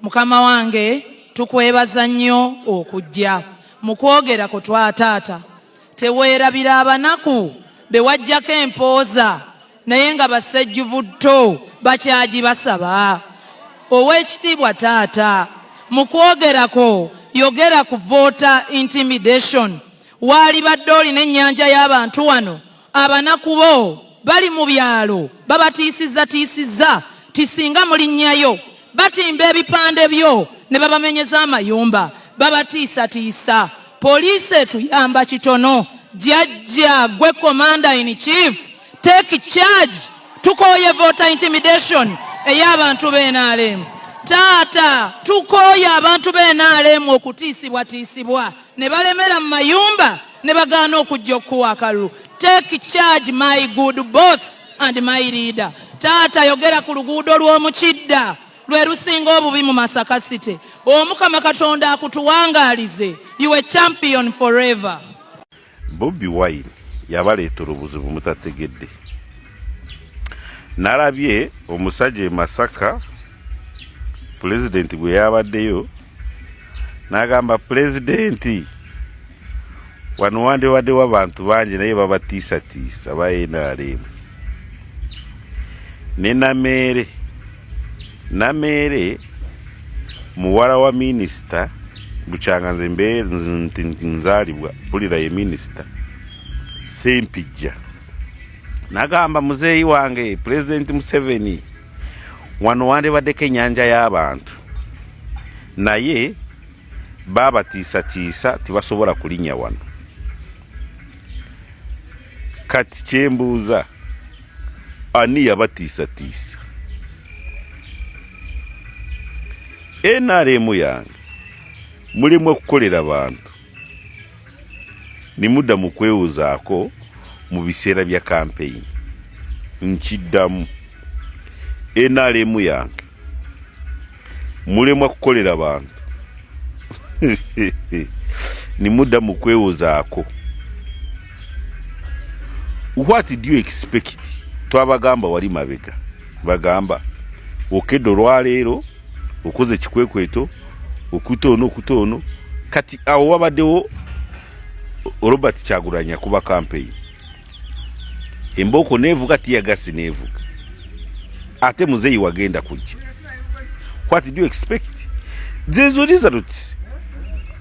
mukama wange tukwebaza nnyo okujja mu kwogera ku twataata teweerabira abanaku be wajjako empooza naye nga basejjuvutto bakyagibasaba. Oweekitiibwa taata, mu kwogerako yogera ku voter intimidation. Waali badde olina ennyanja y'abantu wano, abanaku bo bali mu byalo babatiisizza tisinga mulinnyayo batimba ebipande byo ne babamenyeza amayumba babatiisatiisa. Poliisi etuyamba kitono. Jjajja gwe commander in chief, take charge. Tukooye voter intimidation ey'abantu b'NRM. Taata, tukooye abantu b'NRM okutiisibwatiisibwa ne balemera mu mayumba ne bagaana okujja okuwa akalulu. Take charge, my good boss and my leader. Taata, yogera ku luguudo lw'omukidda lwe lusinga obubi mu Masaka City. Omukama Katonda akutuwangaalize. You a champion forever. Bobi Wine yabaleetera obuzibu mutategedde. Nalabye omusajja Masaka pulezidenti gwe yabaddeyo n'agamba pulezidenti wano wandibaddewo abantu bangi naye babatiisatiisa ba NRM. Ne Nameere muwala wa minisita Bucyanganze nzaalibwa mpulira ye minisita Sempijja n'agamba muzeeyi wange pulezidenti Museveni wano wandibaddeko ennyanja y'abantu naye babatiisatiisa tibasobola kulinnya wano. Kati kyembuuza, ani yabatiisatiisa? NRM yange mulimu okukolera bantu nimudda mu kwewuzaako mu biseera bya campaign. Nkiddamu, NRM yange mulimu okukolera bantu nimudda mu kwewuzaako. What do you expect? Twabagamba wali mabega bagamba okeddo lwaleero okoze kikwekweto okutono kati awo wabaddewo Robert Kyagulanyi kuba campaign. Emboko nevuga tiyagasi nevuga ate muzeeyi wagenda kujja. What do you expect? Zezo results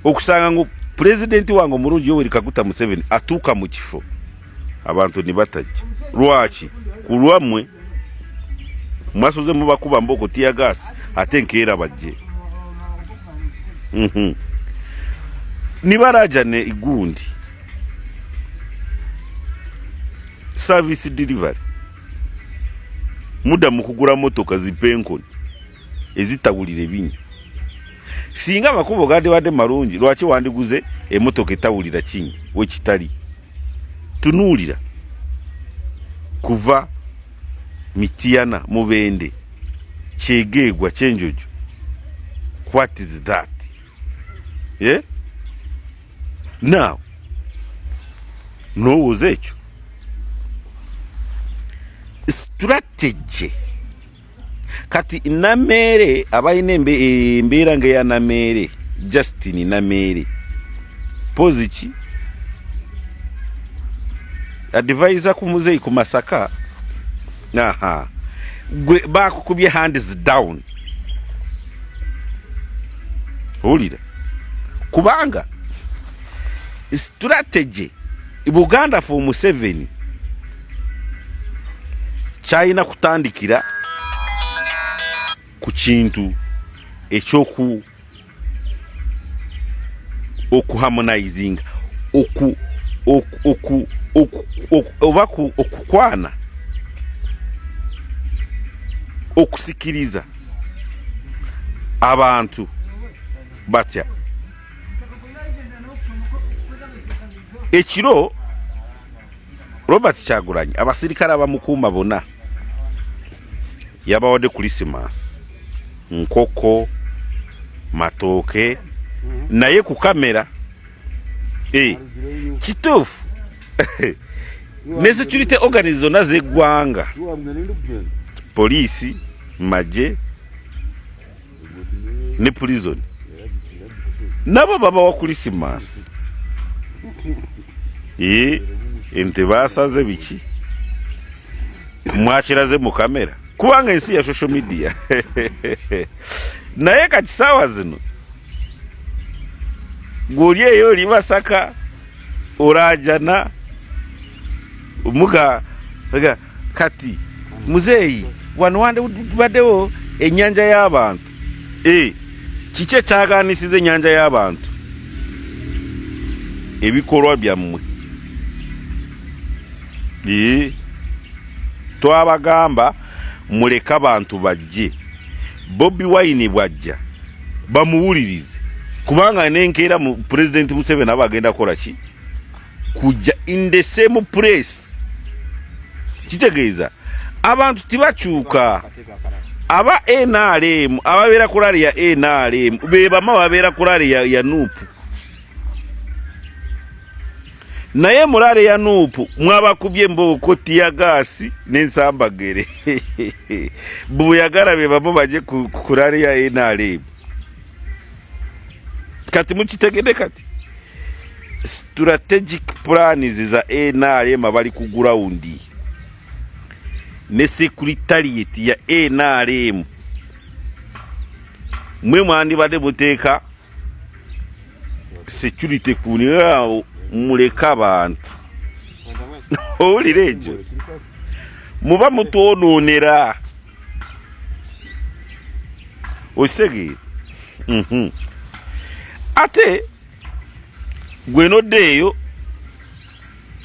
okusanga ngo president wange omulungi Yoweri Kaguta Museveni atuuka mu kifo abantu ne batajja. Lwaki? Kulwamwe mwasoze mubakuba mboko tiyagasi ate nkeera bajje. Nibaraja ne igundi service delivery muda mukugura motoka zipenkoni ezitawulire binya. Singa makubo gade wade marungi lwaki wandiguze emotoka etawulira kinyi wekitali tunuulira kuva Mityana Mubende Kyegegwa Kyenjojo. What is that? Yeah? Now, no was ekyo strategy. Kati Nameere abayina embeera ngeya Nameere Justin Nameere Pozichi advisor ku muzeeyi ku Masaka. Aha, gwe bakukubye hands down. Olira kubanga strategy Buganda for Museveni China kutandikira ku kintu ekyoku okuharmonizing okukwana okusikiriza abantu batya. Ekiro Robert Kyagulanyi abasirikale abamukuuma bonna yabawadde Christmas nkoko matooke naye ku kamera kituufu ne security organization zeggwanga poliisi maje ne prison nabo baba wa Christmas ente basaze biki mwakiraze mu kamera kubanga ensi ya social media naye kati sawa zino gulyeyo libasaka orajana umuga kati muzeyi wano wande baddewo ennyanja y'abantu kiki kyaganisiza ennyanja y'abantu ebikolwa byammwe twabagamba muleka abantu bajje Bobi Wine bwajja bamuwulirize kubanga nenkeera mu President Museveni abagenda kola ki kujja in the same place kitegeeza abantu tibakyuka aba NRM ababeera kulali ya NRM bebama babeera kulali ya nupu naye mulale ya nupu mwabakubye mboko tiya gasi n'ensambagere buyagala bebamo baje kulali ya NRM kati mukitegede kati strategic plans za NRM abali ku ground ne secretariat ya NRM mwe mwandi bade muteeka security kunira muleka abantu olirejo muba mutononera osege ate gweno deyo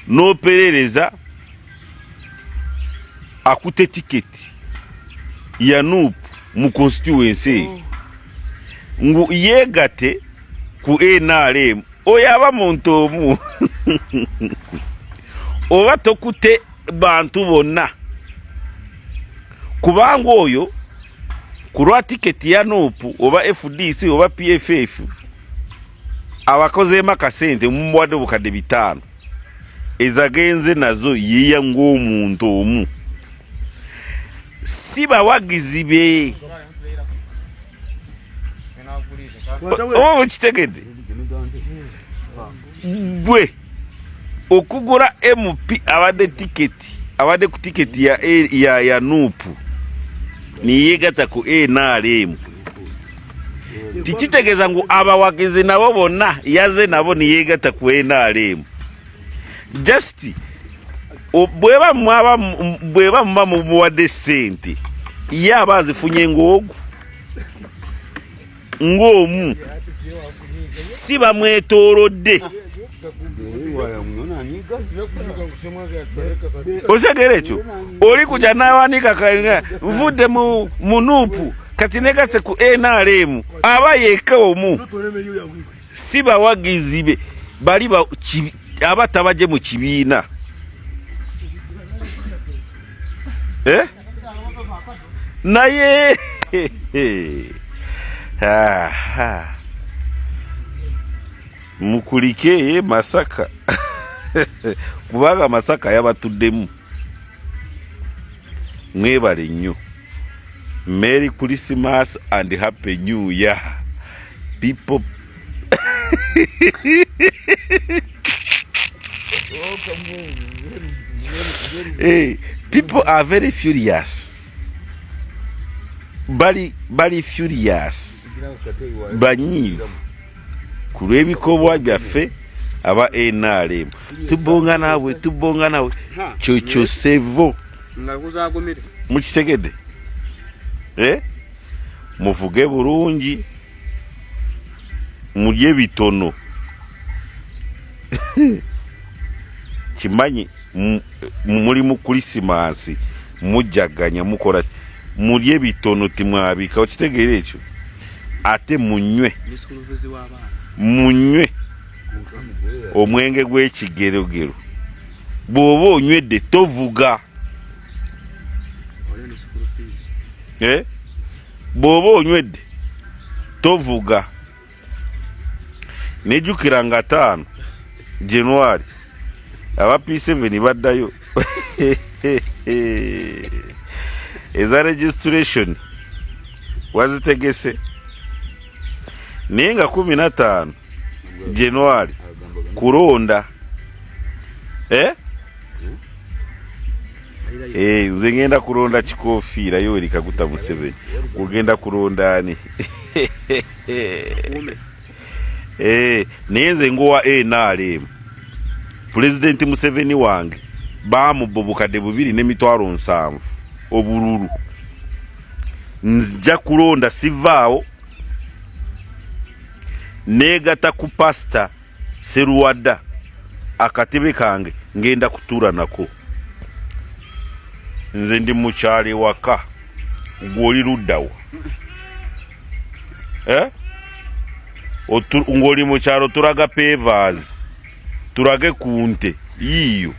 no perereza akute tiketi ya NUP mu constituency ngu yegate ku NRM oyaba muntu omu oba tokute bantu bonna kubanga oyo kulwa tiketi ya NUP oba FDC oba PFF abakozeema kasente mumwadde bukadde 5 ezagenze nazo yiya ng'omuntu omu si bawagizi be kitegedde gwe okugura MP abadde ku tiketi ya NUP niyegata ku NRM tikitegeeza ngu abawagizi nabo bonna yaze nabo niyegata ku NRM just bweba muba muwadde sente ye aba azifunye ng'omu si bamwetoolodde osegere ekyo oli kujja n'awanika nvudde mu NUP kati negase ku NRM aba yeka omu si bawagizi be bali aba tabaje mu kibiina naye mukulike Masaka kubanga Masaka yabatuddemu mwebale nnyo. Merry Christmas and Happy New Year people. Hey, people are very furious. Bali furious. Banyivu. Kulwebikobwa byaffe aba NRM. Tubonga nawe. Chocho sevo. Mukisegede. Muvuge bulungi. Mulye bitono. Kimanyi muli mu Christmas mujaganya mukola mulye bitono timwabika okitegeera ekyo ate munywe omwenge gw'ekigerogero bw'oba onywedde tovuga bw'oba onywedde tovuga nejjukira nga 5 January aba P7 baddayo eza registration wazitegese nenga 15 January kuronda nze ngenda kuronda kikofiira Yoweri Kaguta Museveni kugenda kurondani nenze ngowa NRM President Museveni wange bamubobukadde 2.7 obululu nja kulonda sivaawo negata ku pasta Seruwada akatebe kange ngenda kutura nako nze ndi mukyali waka gwoli luddawo ngoli mukyalo tulaga pavers tulage kunte yiyo